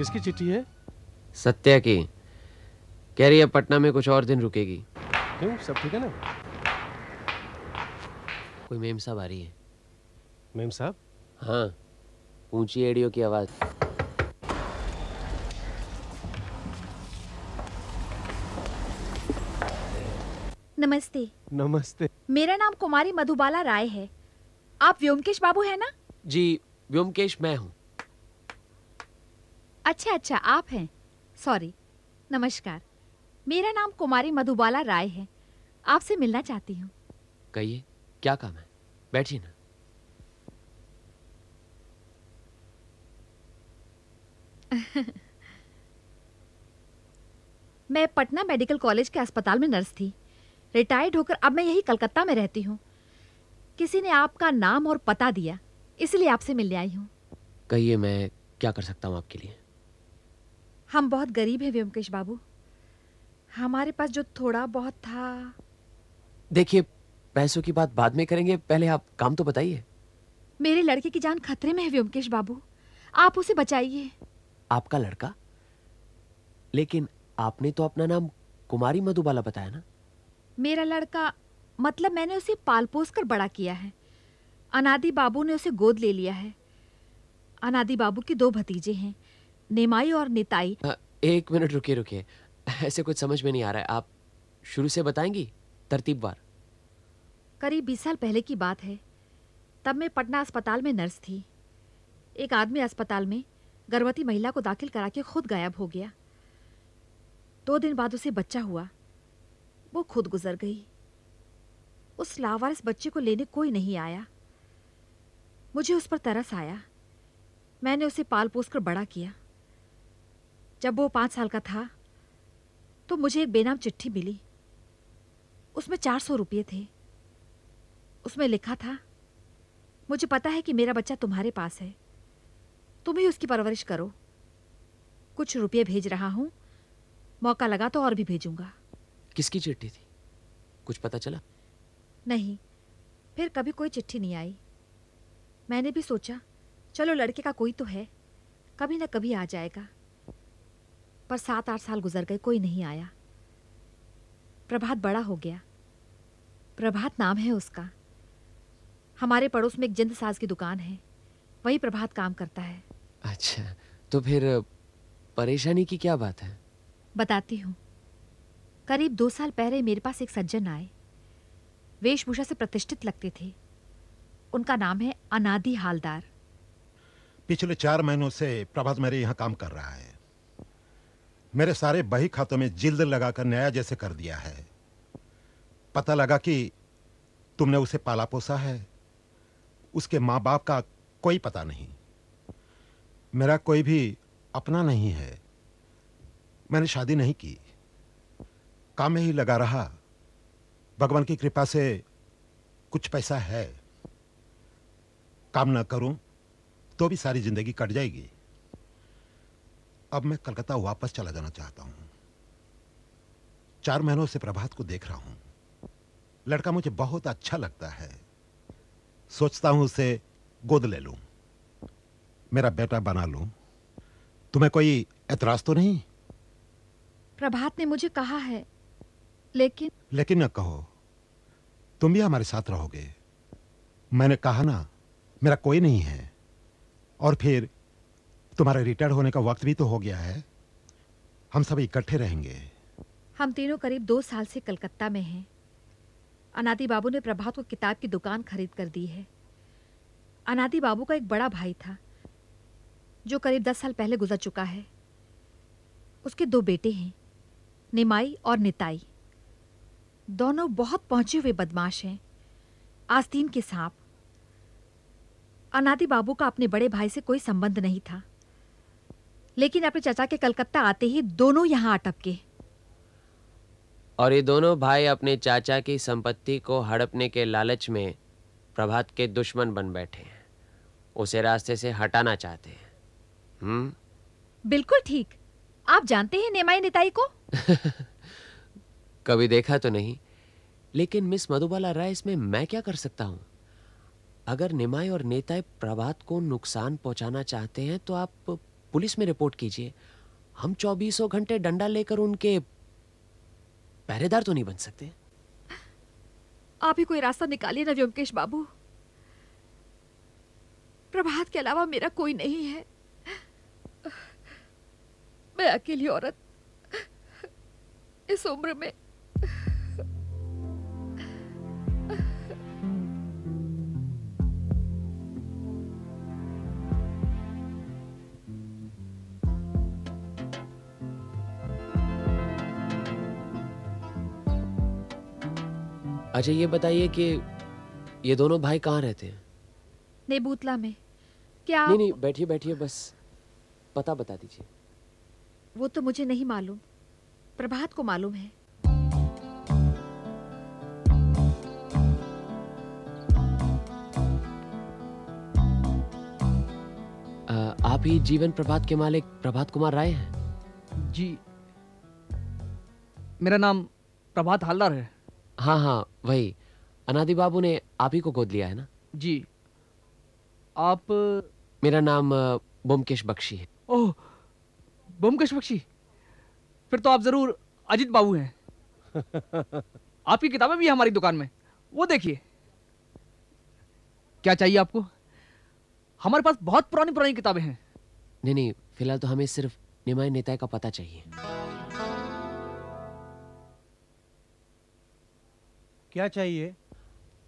किसकी चिट्ठी है? सत्या की। कह रही है पटना में कुछ और दिन रुकेगी। क्यों, सब ठीक है ना? कोई मेम साहब आ रही है। मेम साहब? हाँ, ऊंची एड़ियों की आवाज। नमस्ते। नमस्ते। मेरा नाम कुमारी मधुबाला राय है। आप व्योमकेश बाबू है ना? जी, व्योमकेश मैं हूँ। अच्छा अच्छा, आप हैं। सॉरी। नमस्कार, मेरा नाम कुमारी मधुबाला राय है। आपसे मिलना चाहती हूँ। कहिए, क्या काम है? बैठिए ना। मैं पटना मेडिकल कॉलेज के अस्पताल में नर्स थी। रिटायर्ड होकर अब मैं यही कलकत्ता में रहती हूँ। किसी ने आपका नाम और पता दिया, इसलिए आपसे मिलने आई हूँ। कहिए, मैं क्या कर सकता हूँ आपके लिए? हम बहुत गरीब हैं व्योमकेश बाबू। हमारे पास जो थोड़ा बहुत था। देखिए, पैसों की बात बाद में करेंगे, पहले आप काम तो बताइए। मेरे लड़के की जान खतरे में है व्योमकेश बाबू, आप उसे बचाइए। आपका लड़का? लेकिन आपने तो अपना नाम कुमारी मधुबाला बताया ना? मेरा लड़का मतलब मैंने उसे पाल पोस कर बड़ा किया है। अनादि बाबू ने उसे गोद ले लिया है। अनादि बाबू के 2 भतीजे हैं, नेमाई और निताई। एक मिनट रुकिए रुकिए, ऐसे कुछ समझ में नहीं आ रहा है। आप शुरू से बताएंगी, तरतीबवार। करीब 20 साल पहले की बात है। तब मैं पटना अस्पताल में नर्स थी। एक आदमी अस्पताल में गर्भवती महिला को दाखिल करा के खुद गायब हो गया। 2 दिन बाद उसे बच्चा हुआ। वो खुद गुजर गई। उस लावारिस बच्चे को लेने कोई नहीं आया। मुझे उस पर तरस आया। मैंने उसे पाल पोस कर बड़ा किया। जब वो 5 साल का था तो मुझे एक बेनाम चिट्ठी मिली। उसमें 400 रुपये थे। उसमें लिखा था, मुझे पता है कि मेरा बच्चा तुम्हारे पास है, तुम ही उसकी परवरिश करो। कुछ रुपये भेज रहा हूं, मौका लगा तो और भी भेजूंगा। किसकी चिट्ठी थी? कुछ पता चला? नहीं, फिर कभी कोई चिट्ठी नहीं आई। मैंने भी सोचा चलो लड़के का कोई तो है, कभी ना कभी आ जाएगा। पर 7-8 साल गुजर गए, कोई नहीं आया। प्रभात बड़ा हो गया। प्रभात नाम है उसका। हमारे पड़ोस में एक जिंद साज की दुकान है, वही प्रभात काम करता है। अच्छा, तो फिर परेशानी की क्या बात है? बताती हूँ। करीब 2 साल पहले मेरे पास एक सज्जन आए। वेशभूषा से प्रतिष्ठित लगते थे। उनका नाम है अनादि हालदार। पिछले 4 महीनों से प्रभात मेरे यहाँ काम कर रहा है। मेरे सारे बही खातों में जिल्द लगाकर नया जैसे कर दिया है। पता लगा कि तुमने उसे पाला पोसा है। उसके माँ बाप का कोई पता नहीं। मेरा कोई भी अपना नहीं है। मैंने शादी नहीं की, काम में ही लगा रहा। भगवान की कृपा से कुछ पैसा है। काम ना करूं तो भी सारी जिंदगी कट जाएगी। अब मैं कलकत्ता वापस चला जाना चाहता हूं। 4 महीनों से प्रभात को देख रहा हूं। लड़का मुझे बहुत अच्छा लगता है। सोचता हूं उसे गोद ले लूं, मेरा बेटा बना लूं। तुम्हें कोई एतराज तो नहीं? प्रभात ने मुझे कहा है, लेकिन न कहो, तुम भी हमारे साथ रहोगे। मैंने कहा ना, मेरा कोई नहीं है। और फिर तुम्हारे रिटायर होने का वक्त भी तो हो गया है। हम सब इकट्ठे रहेंगे। हम तीनों करीब 2 साल से कलकत्ता में हैं। अनादि बाबू ने प्रभात को किताब की दुकान खरीद कर दी है। अनादि बाबू का एक बड़ा भाई था जो करीब 10 साल पहले गुजर चुका है। उसके 2 बेटे हैं, निमाई और निताई। दोनों बहुत पहुंचे हुए बदमाश हैं, आस्तीन के सांप। अनादि बाबू का अपने बड़े भाई से कोई संबंध नहीं था, लेकिन अपने चाचा के कलकत्ता आते ही दोनों यहां अटके। और ये दोनों भाई अपने चाचा की संपत्ति को हड़पने के लालच में प्रभात के दुश्मन बन बैठे हैं। उसे रास्ते से हटाना चाहते हैं। बिल्कुल ठीक। आप जानते हैं नेमाई निताई को? कभी देखा तो नहीं, लेकिन मिस मधुबाला राय, इसमें मैं क्या कर सकता हूं? अगर निमाई और नेताई प्रभात को नुकसान पहुंचाना चाहते हैं तो आप पुलिस में रिपोर्ट कीजिए। हम 24 घंटे डंडा लेकर उनके पहरेदार तो नहीं बन सकते। आप ही कोई रास्ता निकालिए ना व्योमकेश बाबू। प्रभात के अलावा मेरा कोई नहीं है। मैं अकेली औरत इस उम्र में। अच्छा ये बताइए कि ये दोनों भाई कहाँ रहते हैं? नेबूतला में। क्या नहीं नहीं, बैठिए बैठिए, बस पता बता दीजिए। वो तो मुझे नहीं मालूम, प्रभात को मालूम है। आप ही जीवन प्रभात के मालिक प्रभात कुमार राय हैं? जी, मेरा नाम प्रभात हालदार है। हाँ हाँ वही। अनादि बाबू ने आप ही को गोद लिया है ना? जी। आप? मेरा नाम ब्योमकेश बख्शी है। ओह, ब्योमकेश बख्शी। फिर तो आप जरूर अजीत बाबू हैं। आपकी किताबें भी हैं हमारी दुकान में, वो देखिए। क्या चाहिए आपको? हमारे पास बहुत पुरानी पुरानी किताबें हैं। नहीं नहीं, फिलहाल तो हमें सिर्फ निमाई नेताय का पता चाहिए। क्या चाहिए?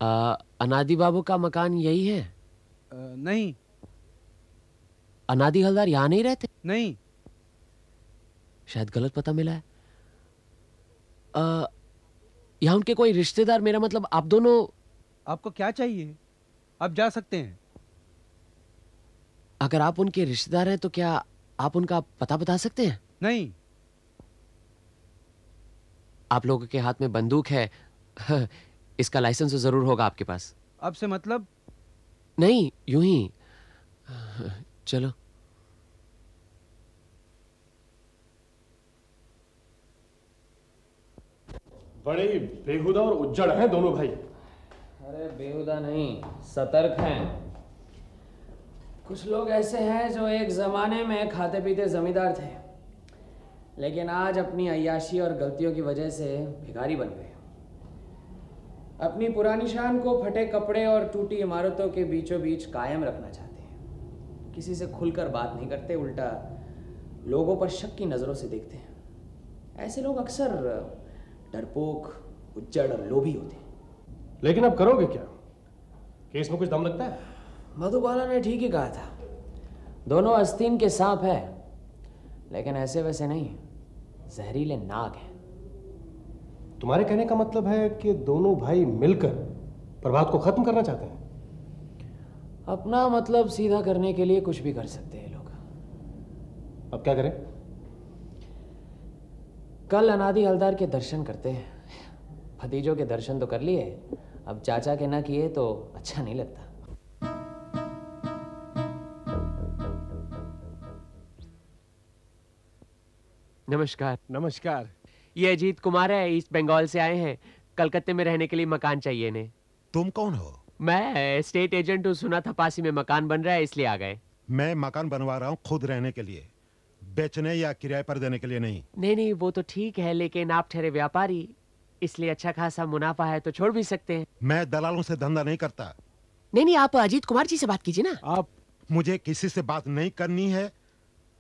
अनादि बाबू का मकान यही है? नहीं। अनादि हलदार यहाँ नहीं रहते? नहीं। शायद गलत पता मिला है। यहाँ उनके कोई रिश्तेदार, मेरा मतलब आप दोनों। आपको क्या चाहिए? आप जा सकते हैं। अगर आप उनके रिश्तेदार हैं तो क्या आप उनका पता बता सकते हैं? नहीं। आप लोगों के हाथ में बंदूक है, इसका लाइसेंस तो जरूर होगा आपके पास। आपसे मतलब? नहीं, यूं ही। चलो। बड़े बेहुदा और उज्जड़ हैं दोनों भाई। अरे बेहुदा नहीं, सतर्क हैं। कुछ लोग ऐसे हैं जो एक ज़माने में खाते पीते ज़मींदार थे, लेकिन आज अपनी अय्याशी और गलतियों की वजह से भिखारी बन गए। अपनी पुरानी शान को फटे कपड़े और टूटी इमारतों के बीचों बीच कायम रखना चाहते हैं। किसी से खुलकर बात नहीं करते, उल्टा लोगों पर शक की नज़रों से देखते हैं। ऐसे लोग अक्सर डरपोक, उज्जड़ और लोभी होते हैं। लेकिन अब करोगे क्या? केस में कुछ दम लगता है? मधुबाला ने ठीक ही कहा था, दोनों आस्तीन के सांप है, लेकिन ऐसे वैसे नहीं, जहरीले नाग हैं। तुम्हारे कहने का मतलब है कि दोनों भाई मिलकर प्रभात को खत्म करना चाहते हैं? अपना मतलब सीधा करने के लिए कुछ भी कर सकते हैं लोग। अब क्या करें? कल अनादि हलदार के दर्शन करते हैं। भतीजों के दर्शन तो कर लिए, अब चाचा के ना किए तो अच्छा नहीं लगता। नमस्कार। नमस्कार। ये अजीत कुमार है, ईस्ट बंगाल से आए हैं। कलकत्ते में रहने के लिए मकान चाहिए इन्हें। तुम कौन हो? मैं स्टेट एजेंट हूँ, सुना था पासी में मकान बन रहा है इसलिए आ गए। मैं मकान बनवा रहा हूँ खुद रहने के लिए, बेचने या किराए पर देने के लिए नहीं। नहीं नहीं, वो तो ठीक है, लेकिन आप ठहरे व्यापारी, इसलिए अच्छा खासा मुनाफा है तो छोड़ भी सकते हैं। मैं दलालों से धंधा नहीं करता। नहीं नहीं, आप अजीत कुमार जी से बात कीजिए ना। आप? मुझे किसी से बात नहीं करनी है,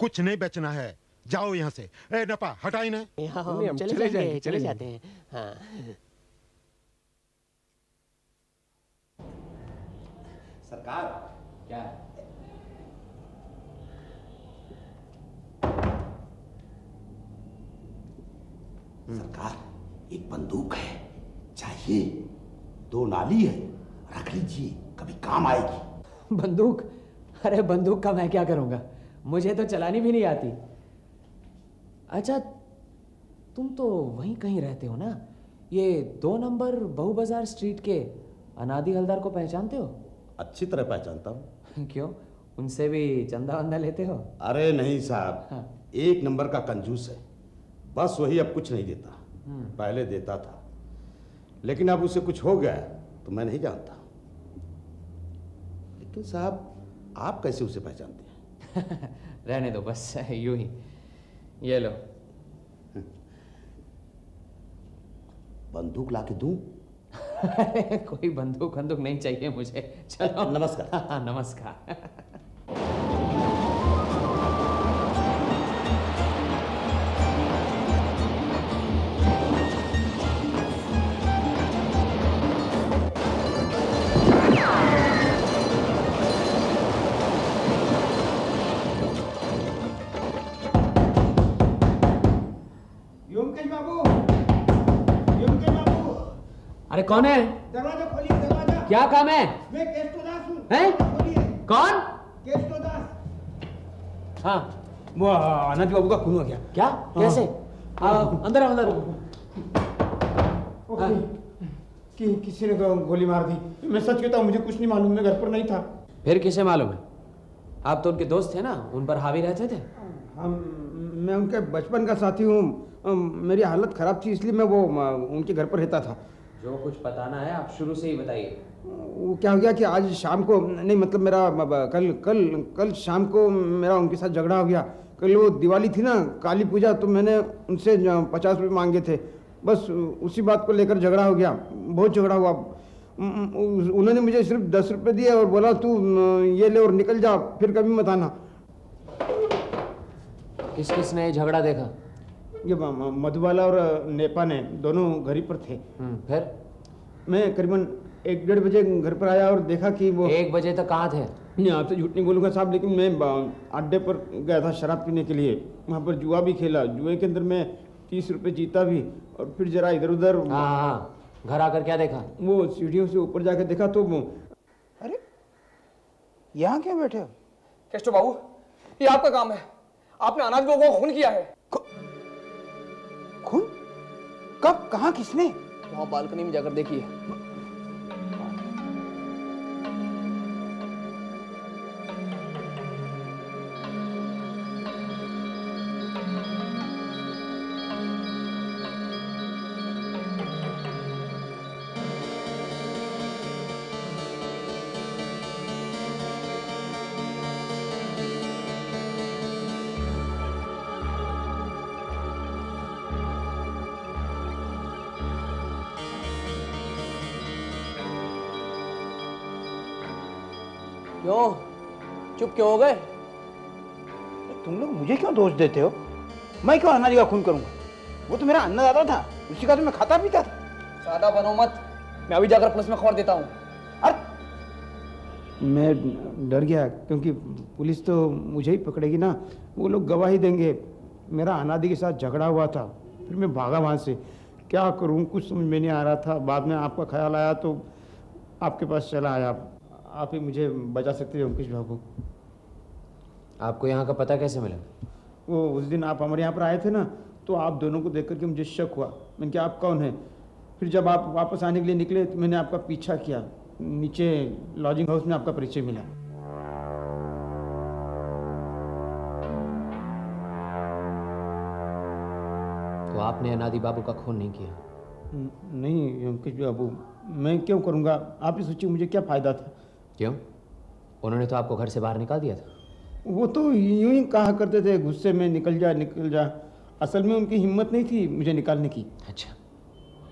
कुछ नहीं बेचना है, जाओ यहाँ से। ए नपा, हटा इन्हें। हम चले जाते हैं। हाँ। सरकार, क्या? सरकार, एक बंदूक है, चाहिए। 2 नाली है, रख लीजिए, कभी काम आएगी। बंदूक? अरे बंदूक का मैं क्या करूंगा, मुझे तो चलानी भी नहीं आती। अच्छा, तुम तो वहीं कहीं रहते हो ना? ये 2 नंबर बहु बाजार स्ट्रीट के अनादि हलदार को पहचानते हो? अच्छी तरह पहचानता हूँ। क्यों, उनसे भी चंदा वंदा लेते हो? अरे नहीं साहब, हाँ। 1 नंबर का कंजूस है, बस वही अब कुछ नहीं देता। पहले देता था, लेकिन अब उसे कुछ हो गया तो मैं नहीं जानता। लेकिन साहब, आप कैसे उसे पहचानते हैं? रहने दो बस यूं ही। ये लो। बंदूक लाके दूं? कोई बंदूक बंदूक नहीं चाहिए मुझे। चलो नमस्कार। हाँ नमस्कार। अरे कौन है? दरवाजा खोलिए, दरवाजा। क्या काम है? मैं केष्टोदास हूँ। हैं? खोलिए। कौन? केष्टोदास। हाँ वो अनाथ बाबू का खून हो गया। क्या? कैसे? अंदर आओ, अंदर। हाँ। किसी ने गोली मार दी। मैं सच कहता हूँ, मुझे कुछ नहीं मालूम, मैं घर पर नहीं था। फिर किसे मालूम है? आप तो उनके दोस्त थे ना, उन पर हावी रहते थे। मैं उनके बचपन का साथी हूँ। मेरी हालत खराब थी, इसलिए मैं वो उनके घर पर रहता था। जो कुछ बताना है आप शुरू से ही बताइए। वो क्या हो गया कि आज शाम को, नहीं मतलब मेरा कल शाम को मेरा उनके साथ झगड़ा हो गया। कल वो दिवाली थी ना, काली पूजा, तो मैंने उनसे 50 रुपये मांगे थे। बस उसी बात को लेकर झगड़ा हो गया, बहुत झगड़ा हुआ। उन्होंने मुझे सिर्फ 10 रुपये दिए और बोला तू ये ले और निकल जा, फिर कभी मत आना। किस किसने झगड़ा देखा? ये मधुबाला और नेपा ने, दोनों घर ही पर थे। फिर? मैं करीबन 1-1:30 बजे घर पर आया और देखा कि वो 1 बजे तक कहाँ थे? नहीं, आपसे झूठ नहीं बोलूँगा साहब, लेकिन मैं अड्डे पर गया था शराब पीने के लिए। वहाँ पर जुआ भी खेला, जुए के अंदर मैं 30 रुपये जीता भी, और फिर जरा इधर उधर। हाँ, घर आकर क्या देखा? वो सीढ़ियों से ऊपर जाकर देखा तो वो, अरे यहाँ क्या बैठे हो? केष्टो बाबू, ये आपका काम है। आपने अनाथ बाबू को खून किया है। खून? कब, कहाँ, किसने? वहाँ बालकनी में जाकर देखिए। क्यों चुप क्यों हो गए? तुम लोग मुझे क्यों दोष देते हो? मैं क्यों अन्ना जी का खून करूंगा? वो तो मेरा अन्नदाता था, उसी का तो मैं खाता पीता था। सादा बनो मत, मैं अभी जाकर पुलिस में खबर देता हूँ। अरे मैं डर गया, क्योंकि पुलिस तो मुझे ही पकड़ेगी ना। वो लोग गवाही देंगे। मेरा अनादि के साथ झगड़ा हुआ था, फिर मैं भागा वहाँ से। क्या करूँ, कुछ समझ में नहीं आ रहा था। बाद में आपका ख्याल आया तो आपके पास चला आया। आप ही मुझे बचा सकते हैं अंकुश बाबू। आपको यहाँ का पता कैसे मिला? वो उस दिन आप हमारे यहाँ पर आए थे ना, तो आप दोनों को देख करके मुझे शक हुआ। मैंने कहा आप कौन हैं? फिर जब आप वापस आने के लिए निकले तो मैंने आपका पीछा किया। नीचे लॉजिंग हाउस में आपका परिचय मिला। तो आपने अनादि बाबू का खून नहीं किया? नहीं अंकुश बाबू, मैं क्यों करूँगा? आप ही सोचिए, मुझे क्या फ़ायदा था? क्यों? उन्होंने तो आपको घर से बाहर निकाल दिया था। वो तो यूं ही कहा करते थे गुस्से में, निकल जा निकल जा। असल में उनकी हिम्मत नहीं थी मुझे निकालने की। अच्छा,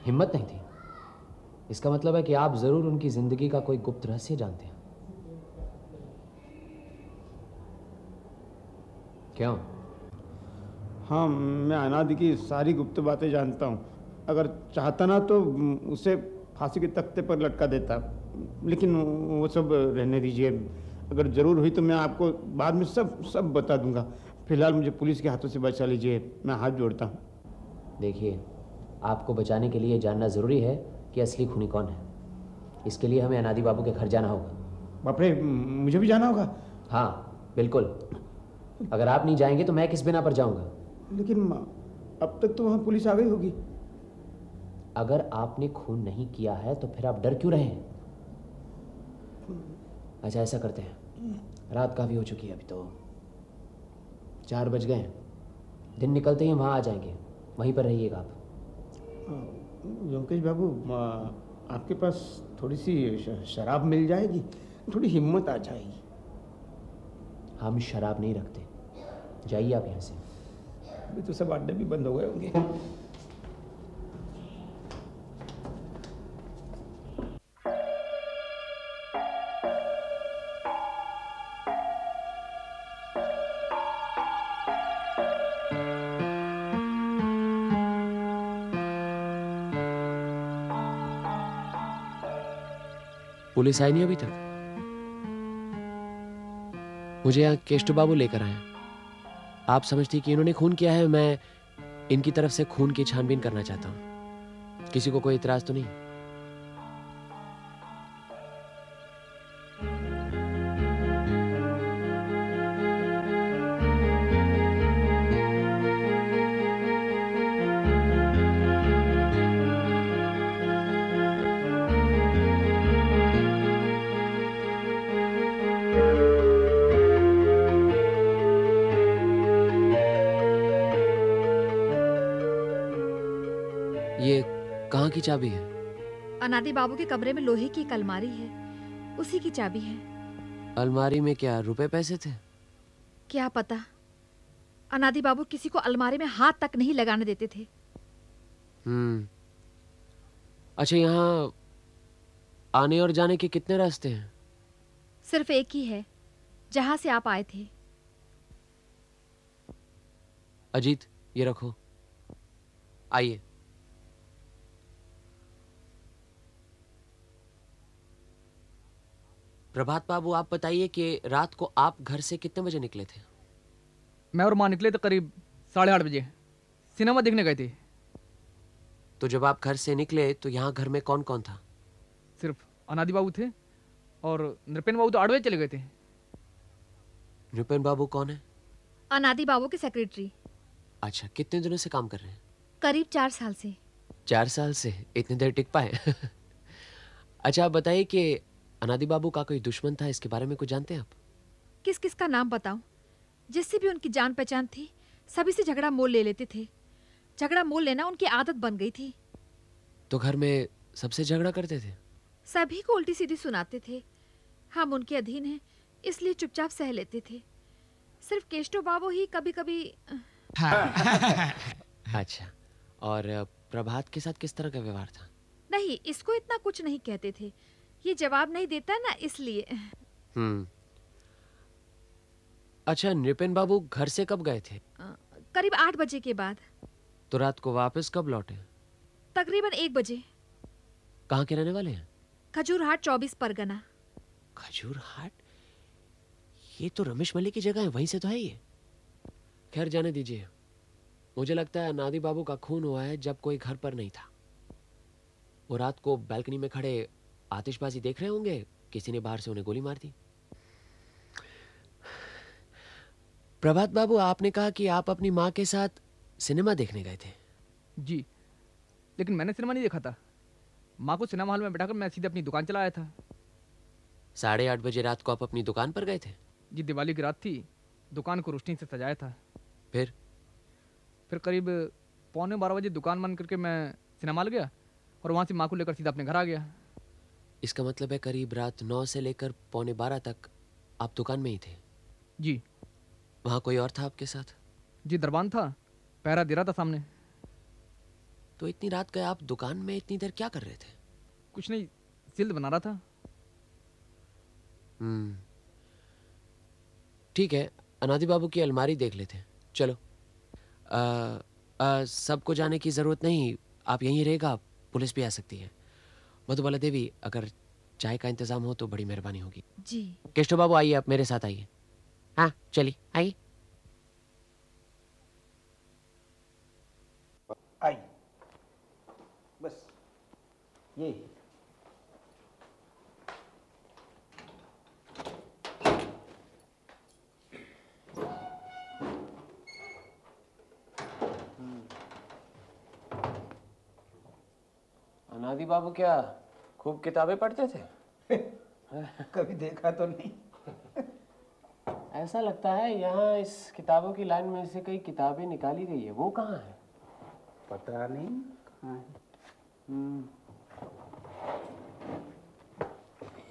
हिम्मत नहीं थी? इसका मतलब है कि आप जरूर उनकी जिंदगी का कोई गुप्त रहस्य जानते हैं। क्यों? हाँ, मैं अनादि की सारी गुप्त बातें जानता हूँ। अगर चाहता ना तो उसे फांसी के तख्ते पर लटका देता, लेकिन वो सब रहने दीजिए। अगर ज़रूर हुई तो मैं आपको बाद में सब बता दूंगा। फिलहाल मुझे पुलिस के हाथों से बचा लीजिए, मैं हाथ जोड़ता हूँ। देखिए, आपको बचाने के लिए जानना ज़रूरी है कि असली खूनी कौन है। इसके लिए हमें अनादि बाबू के घर जाना होगा। बाप रे, मुझे भी जाना होगा? हाँ बिल्कुल। अगर आप नहीं जाएंगे तो मैं किस बिना पर जाऊंगा? लेकिन अब तक तो वहाँ पुलिस आ गई होगी। अगर आपने खून नहीं किया है तो फिर आप डर क्यों रहे हैं? अच्छा, ऐसा करते हैं, रात काफ़ी हो चुकी है, अभी तो 4 बज गए हैं। दिन निकलते ही वहाँ आ जाएंगे, वहीं पर रहिएगा आप। योगेश बाबू, आपके पास थोड़ी सी शराब मिल जाएगी? थोड़ी हिम्मत आ जाएगी। हम शराब नहीं रखते। जाइए आप यहाँ से। अभी तो सब अड्डे भी बंद हो गए होंगे। पुलिस आई नहीं अभी तक? मुझे यहाँ केष्टू बाबू लेकर आए। आप समझती कि इन्होंने खून किया है? मैं इनकी तरफ से खून की छानबीन करना चाहता हूँ। किसी को कोई इतराज तो नहीं? ये कहाँ की चाबी है? अनादि बाबू के कमरे में लोहे की एक अलमारी है, उसी की चाबी है। अलमारी में क्या रुपए पैसे थे? क्या पता। अनादि बाबू किसी को अलमारी में हाथ तक नहीं लगाने देते थे। अच्छा, यहाँ आने और जाने के कितने रास्ते हैं? सिर्फ एक ही है, जहां से आप आए थे। अजीत, ये रखो। आइए। प्रभात बाबू, आप बताइए कि रात को आप घर से कितने बजे निकले थे? मैं और माँ निकले तो करीब 8:30 बजे। सिनेमा देखने गए थे। तो जब आप घर से निकले तो यहाँ घर में कौन कौन था? सिर्फ अनादि बाबू थे और नृपेन बाबू तो आड़वे चले गए थे। नृपेन बाबू कौन है? अनादि बाबू के सेक्रेटरी। अच्छा, कितने दिनों से काम कर रहे हैं? करीब 4 साल से। 4 साल से? इतनी देर टिक पाए? अच्छा, आप बताइए कि अनादि बाबू का कोई दुश्मन था, इसके बारे में कुछ जानते हैं आप? किस किस का नाम बताऊं? जिससे भी उनकी जान पहचान थी, सभी से झगड़ा मोल ले लेते थे। झगड़ा मोल लेना उनकी आदत बन गई थी। तो घर में सबसे झगड़ा करते थे? सभी को उल्टी सीधी सुनाते थे। हम उनके अधीन हैं, इसलिए चुपचाप सह लेते थे। सिर्फ केष्टो बाबू ही कभी कभी। अच्छा, और प्रभात के साथ किस तरह का व्यवहार था? नहीं, इसको इतना कुछ नहीं कहते थे। ये जवाब नहीं देता ना, इसलिए। अच्छा, नृपेन बाबू घर से कब गए थे? करीब 8 बजे के बाद। तो रात को वापस कब लौटे? तकरीबन 1 बजे। कहाँ के रहने वाले हैं? खजूरहाट 24 परगना। खजूरहाट? ये तो रमेश मलिक की जगह है, वहीं से तो है ये। खैर, जाने दीजिए। मुझे लगता है अनादि बाबू का खून हुआ है जब कोई घर पर नहीं था। वो रात को बालकनी में खड़े आतिशबाजी देख रहे होंगे, किसी ने बाहर से उन्हें गोली मार दी। प्रभात बाबू, आपने कहा कि आप अपनी माँ के साथ सिनेमा देखने गए थे। जी, लेकिन मैंने सिनेमा नहीं देखा था। माँ को सिनेमा हॉल में बैठाकर मैं सीधे अपनी दुकान चला आया था। 8:30 बजे रात को आप अपनी दुकान पर गए थे? जी, दिवाली की रात थी। दुकान को रोशनी से सजाया था। फिर करीब 11:15 बजे दुकान बंद करके मैं सिनेमा हॉल गया और वहाँ से माँ को लेकर सीधा अपने घर आ गया। इसका मतलब है करीब रात 9 से लेकर 11:15 तक आप दुकान में ही थे? जी। वहाँ कोई और था आपके साथ? जी, दरबान था, पहरा दे रहा था सामने। तो इतनी रात गए आप दुकान में इतनी देर क्या कर रहे थे? कुछ नहीं, सिल्द बना रहा था। ठीक है, अनादि बाबू की अलमारी देख लेते हैं। चलो। सबको जाने की जरूरत नहीं, आप यहीं रहेगा, पुलिस भी आ सकती है। मधुबाला देवी, अगर चाय का इंतजाम हो तो बड़ी मेहरबानी होगी। जी। केष्टो बाबू, आइए, आप मेरे साथ आइए। हाँ, चलिए, आइए। आइए, बस ये। अनादि बाबू क्या खूब किताबें पढ़ते थे? कभी देखा तो नहीं। ऐसा लगता है यहाँ इस किताबों की लाइन में से कई किताबें निकाली गई है। वो कहाँ है? पता नहीं कहाँ है।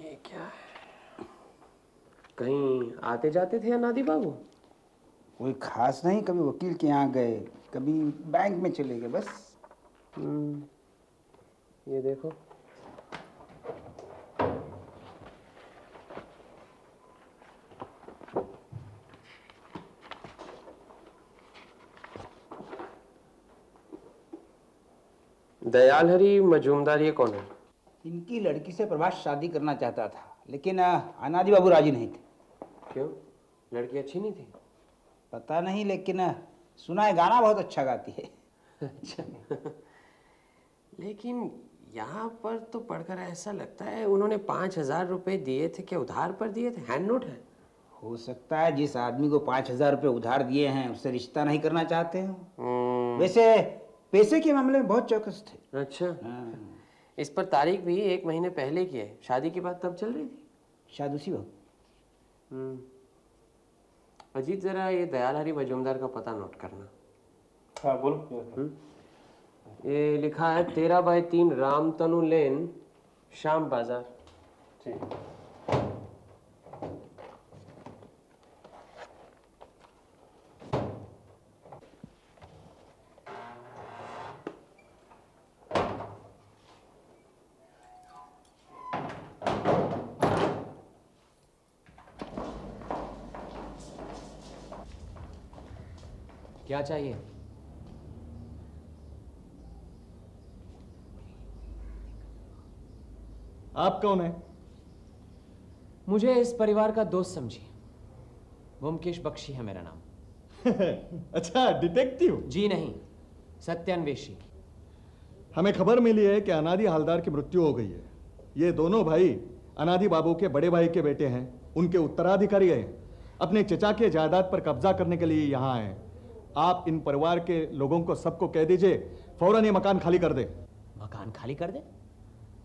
ये क्या है? कहीं आते जाते थे अनादि बाबू? कोई खास नहीं, कभी वकील के यहाँ गए, कभी बैंक में चले गए, बस। ये देखो। दयाल हरी मजूमदार, ये कौन है? इनकी लड़की से प्रभात शादी करना चाहता था, लेकिन अनादि बाबू राजी नहीं थे। क्यों? लड़की अच्छी नहीं थी? पता नहीं, लेकिन सुना है गाना बहुत अच्छा गाती है। अच्छा। लेकिन यहाँ पर तो पढ़कर ऐसा लगता है उन्होंने 5,000 रुपए दिए थे, क्या उधार पर दिए थे? हैंड नोट है? हो सकता है जिस आदमी को 5,000 रुपये उधार दिए हैं उससे रिश्ता नहीं करना चाहते हैं। वैसे पैसे के मामले में बहुत चौकस थे। अच्छा। इस पर तारीख भी 1 महीने पहले की है। शादी की बात तब चल रही थी? शायद उसी वक्त। अजीत, जरा ये दयाल हरी मजूमदार का पता नोट करना। हाँ बोलो। ये लिखा है 13/3 रामतनु लेन, श्याम बाजार। ठीक। क्या चाहिए? आप कौन है? मुझे इस परिवार का दोस्त समझिए। ब्योमकेश बख्शी है मेरा नाम। अच्छा, डिटेक्टिव? जी नहीं, सत्यान्वेषी। हमें खबर मिली है कि अनादि हवलदार की मृत्यु हो गई है। ये दोनों भाई अनादि बाबू के बड़े भाई के बेटे हैं, उनके उत्तराधिकारी हैं। अपने चचा के जायदाद पर कब्जा करने के लिए यहाँ आए हैं। आप इन परिवार के लोगों को सबको कह दीजिए फौरन ये मकान खाली कर दे। मकान खाली कर दे?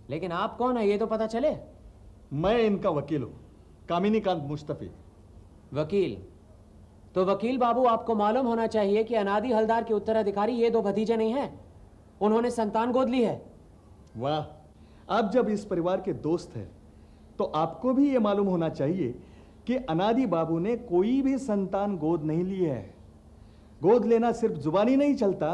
लेकिन आप कौन है ये तो पता चले। मैं इनका वकील हूँ, कामिनी कांत मुस्तफी। वकील? तो वकील बाबू, आपको मालूम होना चाहिए कि अनादि हवलदार के उत्तराधिकारी ये 2 भतीजे नहीं हैं, उन्होंने संतान गोद ली है। वाह, आप जब इस परिवार के दोस्त हैं तो आपको भी ये मालूम होना चाहिए कि अनादि बाबू ने कोई भी संतान गोद नहीं ली है। गोद लेना सिर्फ जुबानी नहीं चलता,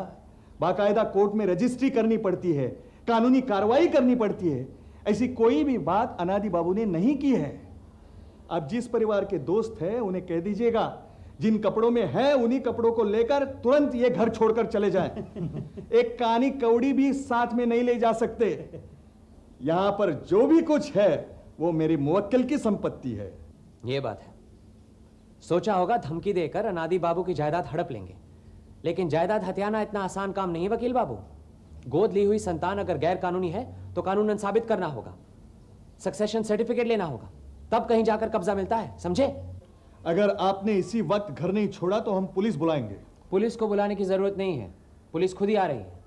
बाकायदा कोर्ट में रजिस्ट्री करनी पड़ती है, कानूनी कार्रवाई करनी पड़ती है। ऐसी कोई भी बात अनादि बाबू ने नहीं की है। अब जिस परिवार के दोस्त हैं उन्हें कह दीजिएगा जिन कपड़ों में है उन्हीं कपड़ों को लेकर तुरंत ये घर छोड़कर चले जाएं। एक कानी कौड़ी भी साथ में नहीं ले जा सकते। यहां पर जो भी कुछ है वो मेरी मुवक्किल की संपत्ति है। ये बात है। सोचा होगा धमकी देकर अनादि बाबू की जायदाद हड़प लेंगे, लेकिन जायदाद हथियाना इतना आसान काम नहीं वकील बाबू। गोद ली हुई संतान अगर गैर कानूनी है तो कानूनन साबित करना होगा, सक्सेशन सर्टिफिकेट लेना होगा, तब कहीं जाकर कब्जा मिलता है, समझे? अगर आपने इसी वक्त घर नहीं छोड़ा तो हम पुलिस बुलाएंगे। पुलिस को बुलाने की जरूरत नहीं है, पुलिस खुद ही आ रही है।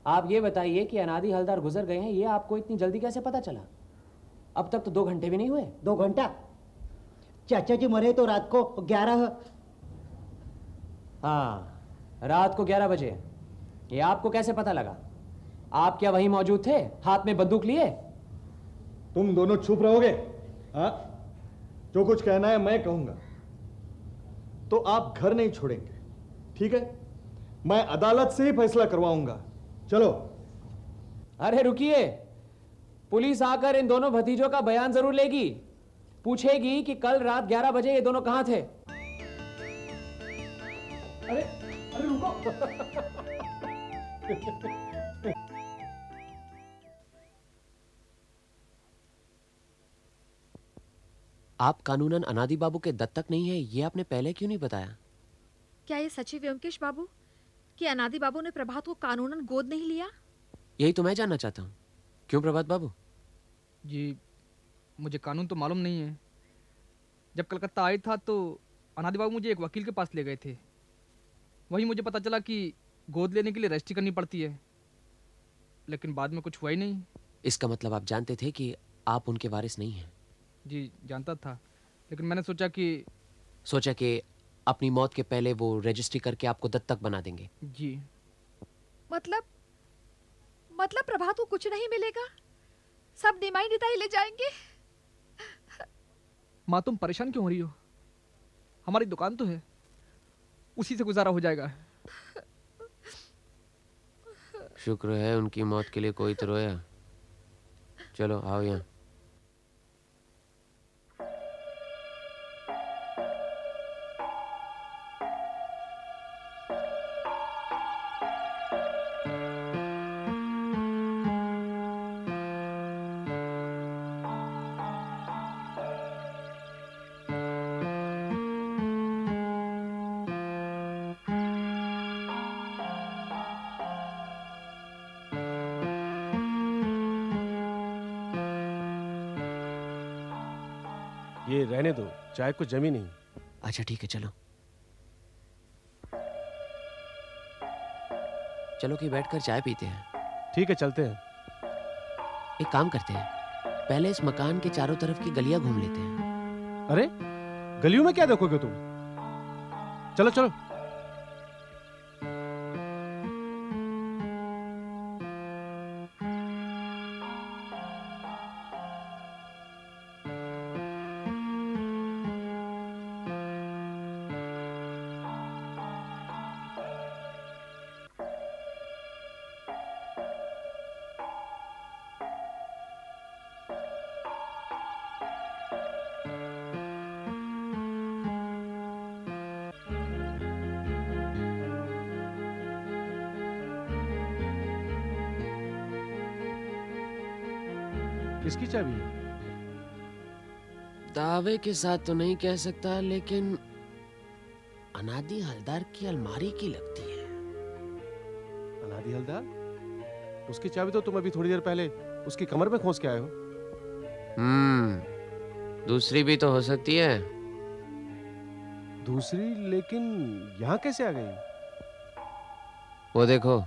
आप ये बताइए कि अनादि हवलदार गुजर गए हैं, ये आपको इतनी जल्दी कैसे पता चला? अब तक तो 2 घंटे भी नहीं हुए। 2 घंटा? चाचा जी मरे तो रात को 11। हाँ, रात को 11 बजे। ये आपको कैसे पता लगा? आप क्या वहीं मौजूद थे, हाथ में बंदूक लिए? तुम दोनों चुप रहोगे? हाँ, जो कुछ कहना है मैं कहूंगा। तो आप घर नहीं छोड़ेंगे, ठीक है? मैं अदालत से ही फैसला करवाऊंगा। चलो। अरे रुकिए, पुलिस आकर इन दोनों भतीजों का बयान जरूर लेगी, पूछेगी कि कल रात 11 बजे ये दोनों कहां थे। अरे अरे रुको। आप कानूनन अनादि बाबू के दत्तक नहीं है, ये आपने पहले क्यों नहीं बताया? क्या ये सच है व्योमकेश बाबू कि अनादि बाबू ने प्रभात को कानूनन गोद नहीं लिया? यही तो मैं जानना चाहता हूँ। क्यों प्रभात बाबू? जी, मुझे कानून तो मालूम नहीं है। जब कलकत्ता आया था तो अनादि बाबू मुझे एक वकील के पास ले गए थे। वहीं मुझे पता चला कि गोद लेने के लिए रजिस्ट्री करनी पड़ती है, लेकिन बाद में कुछ हुआ ही नहीं। इसका मतलब आप जानते थे कि आप उनके वारिस नहीं हैं? जी जानता था, लेकिन मैंने सोचा कि अपनी मौत के पहले वो रजिस्ट्री करके आपको दत्तक बना देंगे। जी। मतलब प्रभात को कुछ नहीं मिलेगा, सब निमाई निताई ले जाएंगे। माँ तुम परेशान क्यों हो रही हो? हमारी दुकान तो है, उसी से गुजारा हो जाएगा। शुक्र है उनकी मौत के लिए कोई तो रोया। चलो आओ यहाँ। ये रहने दो, चाय को जमी नहीं। अच्छा ठीक है, चलो चलो कि बैठकर चाय पीते हैं। ठीक है चलते हैं। एक काम करते हैं, पहले इस मकान के चारों तरफ की गलियां घूम लेते हैं। अरे गलियों में क्या देखोगे तुम? चलो चलो। किसकी चाबी है? दावे के साथ तो नहीं कह सकता, लेकिन अनादि हलदार की अलमारी की लगती है। अनादि हलदार? उसकी चाबी तो तुम अभी थोड़ी देर पहले उसकी कमर में खोस के आए हो। दूसरी भी तो हो सकती है। दूसरी? लेकिन यहाँ कैसे आ गई? वो देखो,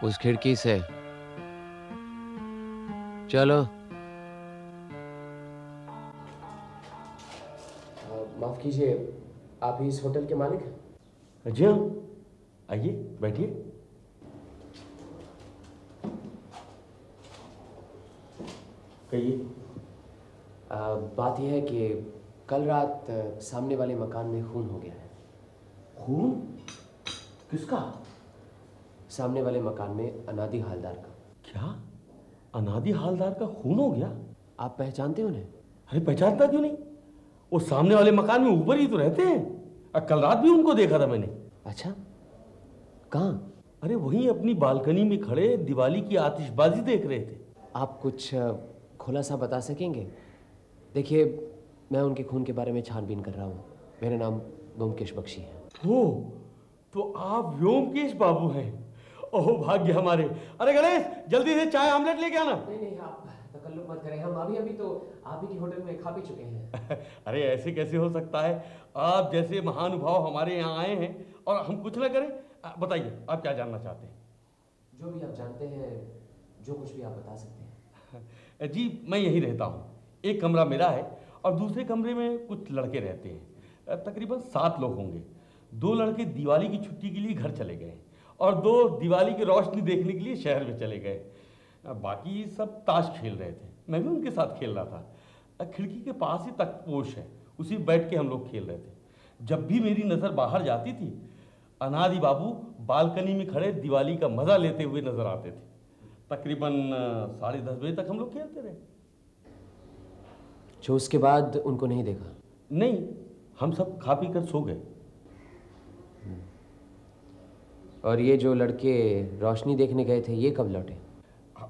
उस खिड़की से। चलो। माफ कीजिए, आप ही इस होटल के मालिक हैं? जी हाँ, आइए बैठिए। कहिए। बात यह है कि कल रात सामने वाले मकान में खून हो गया है। खून? किसका? सामने वाले मकान में अनादि हालदार का। क्या? अनादि हालदार का खून हो गया? आप पहचानते हो उन्हें? अरे पहचानता क्यों नहीं, वो सामने वाले मकान में ऊपर ही तो रहते हैं। कल रात भी उनको देखा था मैंने। अच्छा, कहाँ? अरे वहीं अपनी बालकनी में खड़े दिवाली की आतिशबाजी देख रहे थे। आप कुछ खुलासा बता सकेंगे? देखिए, मैं उनके खून के बारे में छानबीन कर रहा हूँ। मेरा नाम व्योमकेश बख्शी है। हो, तो आप व्योमकेश बाबू हैं। ओह भाग्य हमारे। अरे गणेश, जल्दी से चाय आमलेट लेके आना। नहीं, आप तकल्लुफ मत करें, हम अभी तो आप ही की होटल में खा पी चुके हैं। अरे ऐसे कैसे हो सकता है? आप जैसे महानुभाव हमारे यहाँ आए हैं और हम कुछ ना करें। बताइए, आप क्या जानना चाहते हैं? जो भी आप जानते हैं, जो कुछ भी आप बता सकते हैं। जी, मैं यहीं रहता हूँ। एक कमरा मेरा है और दूसरे कमरे में कुछ लड़के रहते हैं। तकरीबन 7 लोग होंगे। 2 लड़के दिवाली की छुट्टी के लिए घर चले गए और 2 दिवाली की रोशनी देखने के लिए शहर में चले गए। बाकी सब ताश खेल रहे थे, मैं भी उनके साथ खेल रहा था। खिड़की के पास ही तख्तपोश है, उसी बैठ के हम लोग खेल रहे थे। जब भी मेरी नज़र बाहर जाती थी, अनादि बाबू बालकनी में खड़े दिवाली का मज़ा लेते हुए नजर आते थे। तकरीबन 10:30 बजे तक हम लोग खेलते रहे। जो उसके बाद उनको नहीं देखा? नहीं, हम सब खा पी कर सो गए। और ये जो लड़के रोशनी देखने गए थे, ये कब लौटे?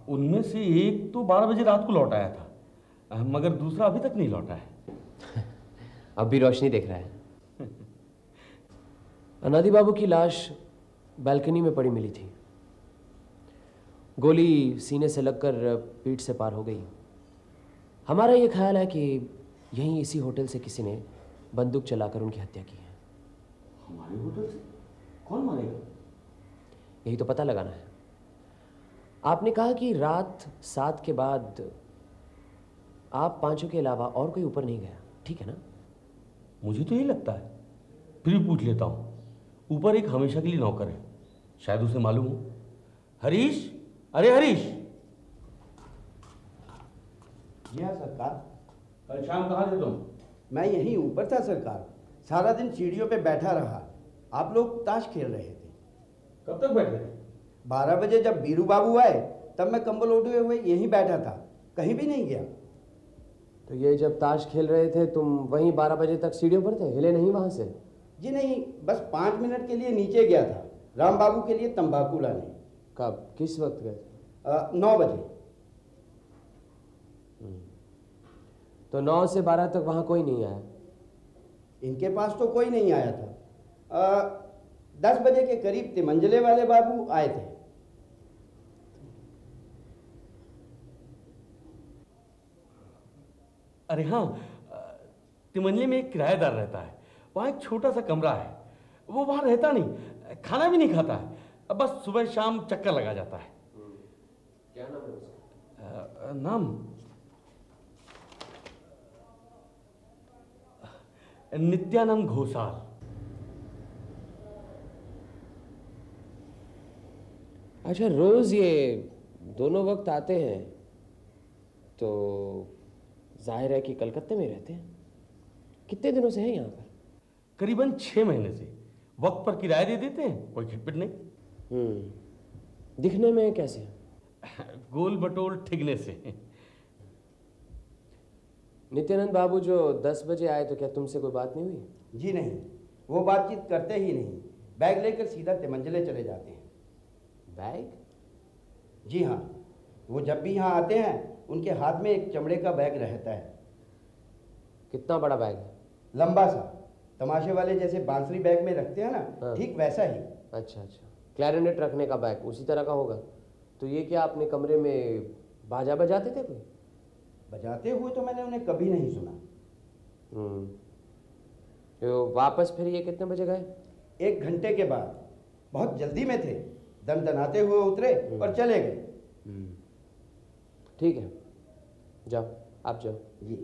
उनमें से एक तो 12 बजे रात को लौट आया था, मगर दूसरा अभी तक नहीं लौटा है। अब भी रोशनी देख रहा है। अनादि बाबू की लाश बालकनी में पड़ी मिली थी। गोली सीने से लगकर पीठ से पार हो गई। हमारा ये ख्याल है कि यहीं इसी होटल से किसी ने बंदूक चलाकर उनकी हत्या की है। हमारे होटल से? कौन मारेगा? यही तो पता लगाना है। आपने कहा कि रात 7 के बाद आप 5 के अलावा और कोई ऊपर नहीं गया, ठीक है ना? मुझे तो यही लगता है, फिर भी पूछ लेता हूँ। ऊपर एक हमेशा के लिए नौकर है, शायद उसे मालूम हो। हरीश, अरे हरीश। जी हाँ सरकार। कल शाम कहाँ थे तुम? मैं यहीं ऊपर था सरकार, सारा दिन सीढ़ियों पे बैठा रहा। आप लोग ताश खेल रहे थे। कब तक बैठे थे? 12 बजे जब बीरू बाबू आए तब मैं कंबल ओढ़े हुए यहीं बैठा था, कहीं भी नहीं गया। तो ये जब ताश खेल रहे थे तुम वहीं 12 बजे तक सीढ़ियों पर थे, हिले नहीं वहां से? जी नहीं, बस 5 मिनट के लिए नीचे गया था, राम बाबू के लिए तंबाकू लाने। कब, किस वक्त गए? 9 बजे। तो 9 से 12 तक वहां कोई नहीं आया? इनके पास तो कोई नहीं आया था। 10 बजे के करीब तिमंजले वाले बाबू आए थे। अरे हाँ, तिमंजले में एक किराएदार रहता है, वहाँ एक छोटा सा कमरा है। वो वहाँ रहता नहीं, खाना भी नहीं खाता है, बस सुबह शाम चक्कर लगा जाता है। क्या नाम है उसका? नाम नित्यानंद घोषाल। अच्छा, रोज ये दोनों वक्त आते हैं तो जाहिर है कि कलकत्ते में रहते हैं। कितने दिनों से हैं यहाँ पर? करीबन 6 महीने से। वक्त पर किराया दे देते हैं, कोई खटपट नहीं। दिखने में कैसे हैं? गोल बटोल ठिगने से। नित्यानंद बाबू जो 10 बजे आए, तो क्या तुमसे कोई बात नहीं हुई? जी नहीं, वो बातचीत करते ही नहीं, बैग लेकर सीधा तिमंजले चले जाते हैं। बैग? जी हाँ, वो जब भी यहाँ आते हैं उनके हाथ में एक चमड़े का बैग रहता है। कितना बड़ा बैग है? लंबा सा, तमाशे वाले जैसे बांसुरी बैग में रखते हैं ना, ठीक वैसा ही। अच्छा अच्छा, क्लैरिनेट रखने का बैग उसी तरह का होगा। तो ये क्या अपने कमरे में बाजा बजाते थे कोई? बजाते हुए तो मैंने उन्हें कभी नहीं सुना। तो वापस फिर ये कितने बजे गए? 1 घंटे के बाद। बहुत जल्दी में थे, दनदनाते हुए उतरे और चले गए। ठीक है, जाओ, आप जाओ। जी।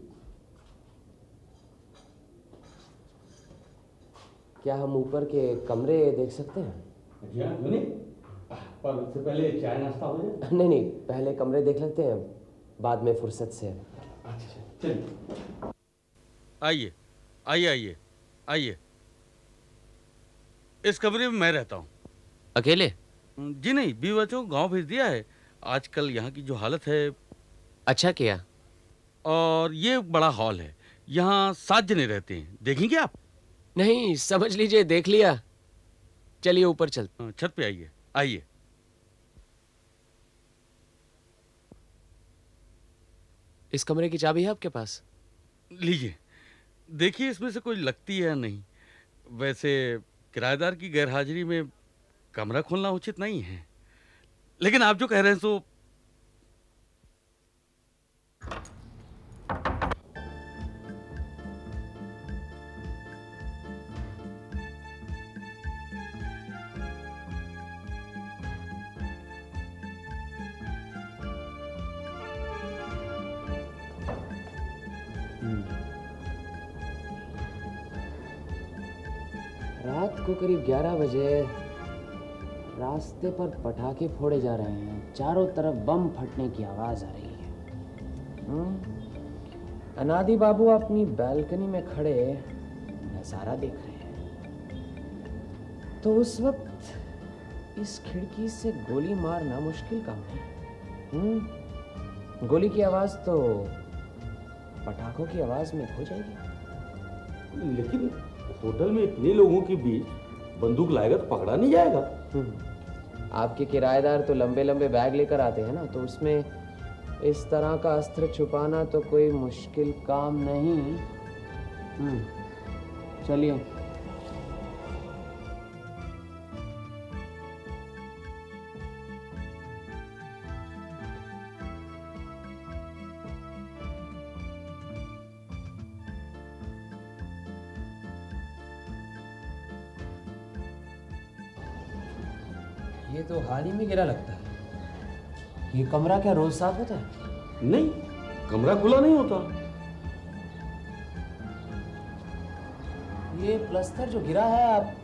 क्या हम ऊपर के कमरे देख सकते हैं? पर उससे पहले चाय नाश्ता हो जाए। नहीं नहीं, पहले कमरे देख लेते हैं, बाद में फुर्सत से। अच्छा चलिए। आइए आइए आइए आइए। इस कमरे में मैं रहता हूँ। अकेले? जी नहीं, बीवी बच्चों को गाँव भेज दिया है। आजकल यहाँ की जो हालत है। अच्छा किया। और ये बड़ा हॉल है, यहाँ 7 जने रहते हैं। देखेंगे आप? नहीं, समझ लीजिए देख लिया। चलिए ऊपर चलते। छत पे आइए आइए। इस कमरे की चाबी है आपके पास? लीजिए, देखिए इसमें से कोई लगती है या नहीं। वैसे किराएदार की गैरहाजिरी में कमरा खोलना उचित नहीं है, लेकिन आप जो कह रहे हैं सो। रात को करीब 11 बजे रास्ते पर पटाखे फोड़े जा रहे हैं। चारों तरफ बम फटने की आवाज आ रही है। अनादि बाबू अपनी बालकनी में खड़े नजारा देख रहे हैं। तो उस वक्त इस खिड़की से गोली मारना मुश्किल काम है। गोली की आवाज तो पटाखों की आवाज में खो जाएगी। लेकिन होटल में इतने लोगों के बीच बंदूक लाएगा तो पकड़ा नहीं जाएगा। आपके किराएदार तो लंबे लंबे बैग लेकर आते हैं ना, तो उसमें इस तरह का अस्त्र छुपाना तो कोई मुश्किल काम नहीं। चलिए। ये तो हाल ही में गिरा लगता है। ये कमरा क्या रोज साफ होता है? नहीं, कमरा खुला नहीं होता। ये प्लस्तर जो गिरा है, आप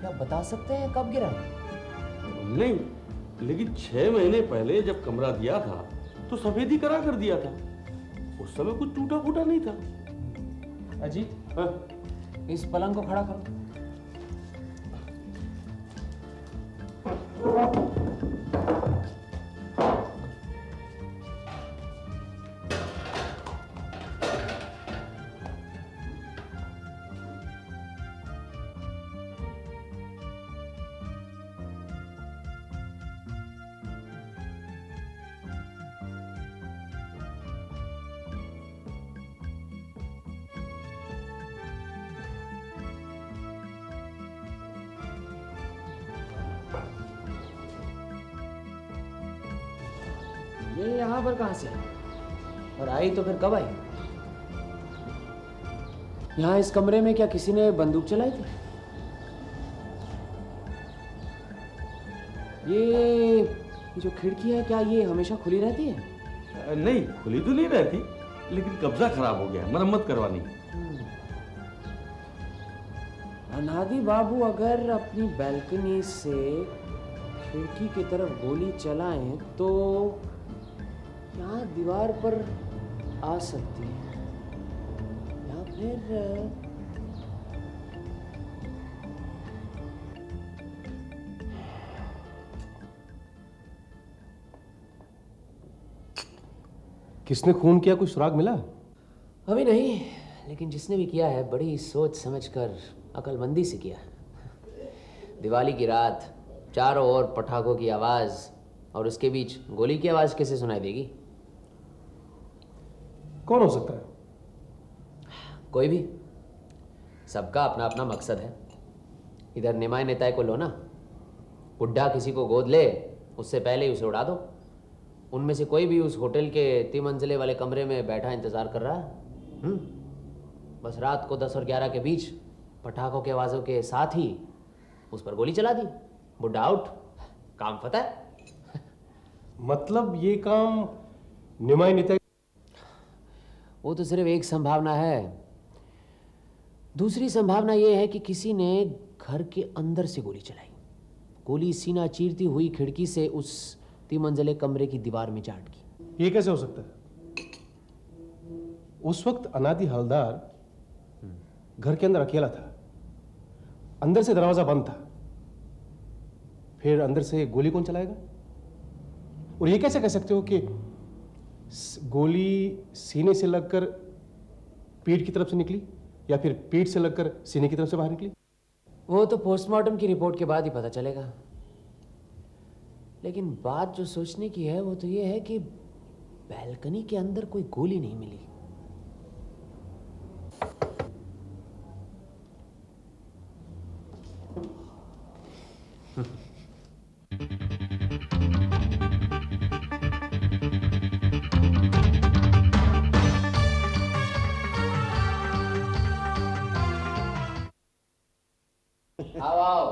क्या बता सकते हैं कब गिरा है? नहीं, लेकिन 6 महीने पहले जब कमरा दिया था तो सफेदी करा कर दिया था। उस समय कुछ टूटा फूटा नहीं था। अजीत, इस पलंग को खड़ा करो। ये यहाँ पर कहाँ से आई? और आई तो फिर कब आई? यहाँ इस कमरे में क्या किसी ने बंदूक चलाई थी? ये जो खिड़की है क्या ये हमेशा खुली रहती है? नहीं, खुली तो नहीं रहती, लेकिन कब्जा खराब हो गया, मरम्मत करवानी। अनादि बाबू अगर अपनी बैल्कनी से खिड़की की तरफ गोली चलाएं तो यहाँ दीवार पर आ सकती है, या फिर किसने खून किया, कुछ सुराग मिला? अभी नहीं, लेकिन जिसने भी किया है बड़ी सोच समझकर अकलमंदी से किया। दिवाली की रात, चारों ओर पटाखों की आवाज और उसके बीच गोली की आवाज कैसे सुनाई देगी? कौन हो सकता है? कोई भी, सबका अपना अपना मकसद है। इधर निमाय नेताय को लो ना, बुड्ढा किसी को गोद ले उससे पहले ही उसे उड़ा दो। उनमें से कोई भी उस होटल के 3 मंजिले वाले कमरे में बैठा इंतजार कर रहा है। बस रात को 10 और 11 के बीच पटाखों की आवाज़ों के साथ ही उस पर गोली चला दी, बुड्ढा आउट, काम फतह। मतलब ये काम निमाय नेता? वो तो सिर्फ एक संभावना है। दूसरी संभावना ये है कि किसी ने घर के अंदर से गोली चलाई। गोली सीना चीरती हुई खिड़की से उस 3 मंजिले कमरे की दीवार में जा अटकी। ये कैसे हो सकता है? उस वक्त अनादि हवलदार घर के अंदर अकेला था, अंदर से दरवाजा बंद था, फिर अंदर से गोली कौन चलाएगा? और ये कैसे कह सकते हो कि गोली सीने से लगकर पीठ की तरफ से निकली या फिर पीठ से लगकर सीने की तरफ से बाहर निकली? वो तो पोस्टमार्टम की रिपोर्ट के बाद ही पता चलेगा। लेकिन बात जो सोचने की है वो तो ये है कि बैल्कनी के अंदर कोई गोली नहीं मिली।